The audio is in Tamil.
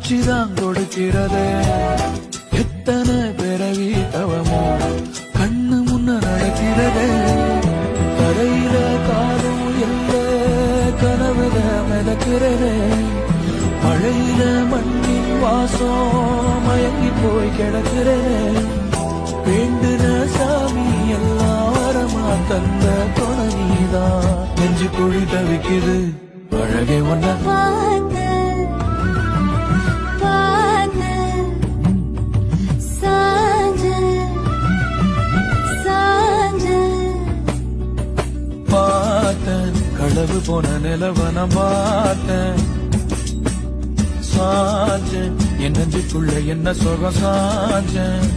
காட்சிதான் கொடுக்கிறது. எத்தனை பிறவி தவமோ கண்ணு முன்ன நடக்கிறது. கரையில காலும் எல்ல கனவுல மிதக்கிறது. மழையில மண்ணின் வாசம் மயங்கி போய் கிடக்கிறது. வேண்டுன சாமி எல்லாம் வரமா தந்த துணைதான். நெஞ்சு குழி தவிக்குது அழகே ஒன்ன பார்த்தேன். களவு போன நிலவன பார்த்தேன். சாஞ்சேன் என் நெஞ்சுக்குள்ள என்ன சுகம் சாஞ்சேன்.